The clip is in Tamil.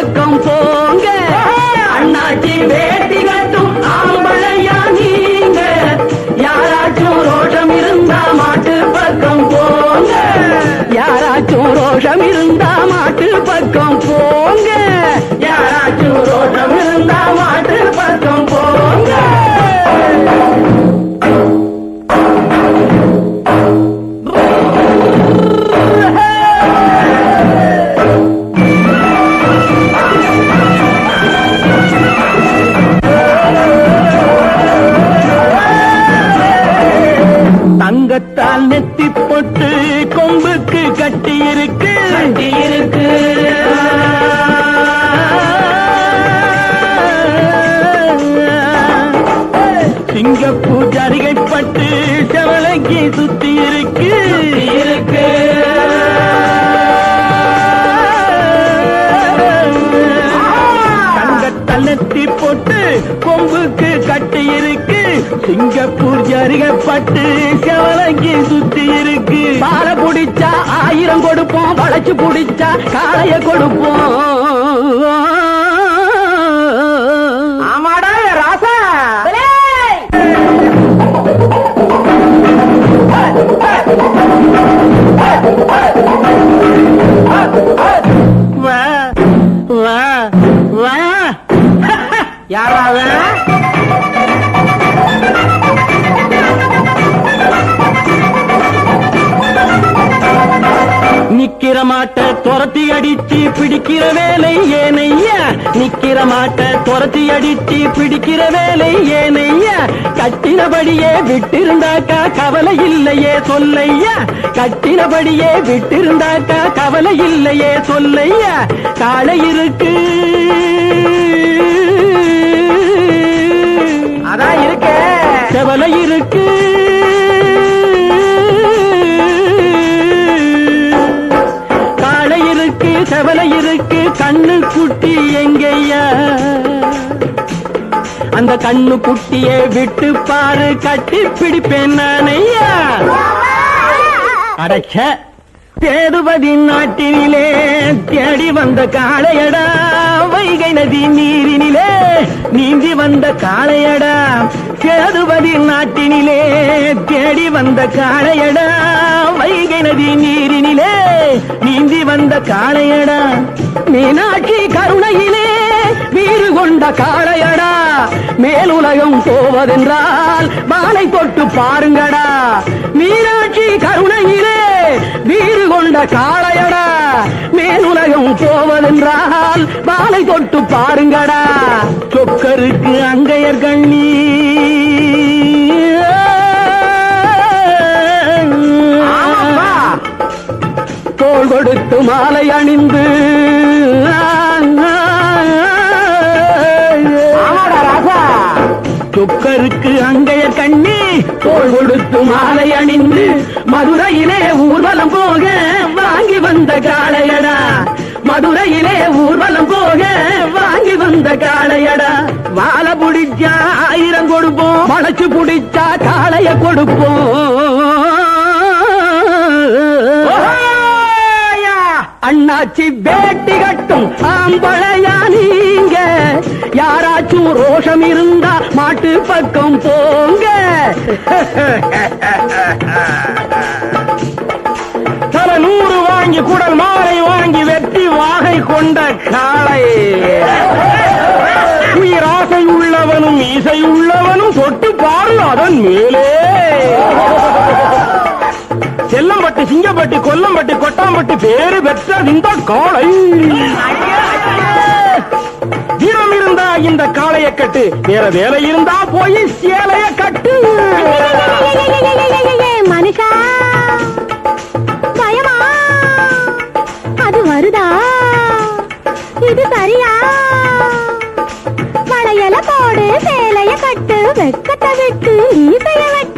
பக்கம் போங்க. அண்ணாச்சி வேட்டி கட்டும் ஆம்பளையா நீங்க, யாராச்சும் ரோஷம் இருந்தா மாட்டு பக்கம் போங்க. யாராச்சும் ரோஷம் இருந்தா மாட்டு பக்கம் போங்க. யாராச்சும் ரோஷம் இருந்தா மாட்டு பக்கம் போங்க. தங்கத்தால் நெத்தி பொட்டு கொம்புக்கு கட்டி இருக்கு. சிங்கப்பூ ஜரிகை பட்டு செவலைக்கு சுத்தி இருக்கு. தங்கத்தால் நெத்தி பொட்டு கொம்புக்கு கட்டி இருக்கு. சிங்கப்பூர் ஜரிகப்பட்டு செவலைக்கு சுத்தி இருக்கு. பால புடிச்சா 1000 கொடுப்போம், வளைச்சு புடிச்சா காளைய கொடுப்போம். ஆமாடா ராசா. வா வா வா. யாராவ நிக்கிற மாட்ட துரத்தி அடிச்சு பிடிக்கிற வேலை ஏனையா. நிக்கிற மாட்ட துரத்தி அடிச்சு பிடிக்கிற வேலை ஏனையா. கட்டினபடியே விட்டிருந்தாக்கா கவலை இல்லையே சொல்லையா. கட்டினபடியே விட்டிருந்தாக்கா கவலை இல்லையே சொல்லையா. காளை இருக்கு அதான் இருக்க, செவலை இருக்கு. செவலை இருக்கு. கண்ணு குட்டி எங்கய்யா. அந்த கண்ணு குட்டியை விட்டு பாரு, கட்டி பிடிப்பேன் நானையா. அடைச்ச தேடுபதி நாட்டினிலே தேடி வந்த காளையடா. வைகை நதி நீரினிலே நீந்தி வந்த காளையடா. தேடுபதி நாட்டினிலே தேடி வந்த காளையடா. வைகை நதி நீரினிலே நீந்தி வந்த காளையடா. மீனாட்சி கருணையிலே வீறு கொண்ட காளையடா. மேலுலகம் போவதென்றால் மாலை தொட்டு பாருங்கடா. மீனாட்சி கருணையிலே வீறு கொண்ட காளையடா. மேலுலகம் போவதென்றால் மாலை தொட்டு பாருங்கடா. சொக்கருக்கு அங்கையர் கண்ணி தோள் கொடுத்து மாலை அணிந்து சொக்கருக்கு அங்கையர் கண்ணி தோள் கொடுத்து மாலை அணிந்து மதுரையிலே ஊர்வலம் போக வாங்கி வந்த காளையடா. மதுரையிலே ஊர்வலம் போக வாங்கி வந்த காளையடா. மாலை புடிச்சா 1000 கொடுப்போம், வளைச்சு புடிச்சா காளைய கொடுப்போம். அண்ணாச்சி வேட்டி கட்டும் ஆம்பளையா நீங்க, யாராச்சும் ரோஷம் இருந்தா மாட்டு பக்கம் போங்க. தல 100 வாங்கி குடல் மாலை வாங்கி வெற்றி வாகை கொண்ட காளை. உயிராசை உள்ளவனும் இசை உள்ளவனும் தொட்டு பாரு அதன் மேலே. செல்லம்பட்டி சிங்கப்பட்டி கொல்லம்பட்டி கொட்டாம்பட்டி பேரு பெற்ற இந்த காளை. வீரம் இருந்தா இந்த காளைய கட்டு, வேற வேலை இருந்தா போய் சேலைய கட்டு. மனுஷா பயமா அது வருதா? இது சரியா? வளையல போடு, சேலைய கட்டு, வெக்கத்தை விட்டு ஈசைய வெட்டு.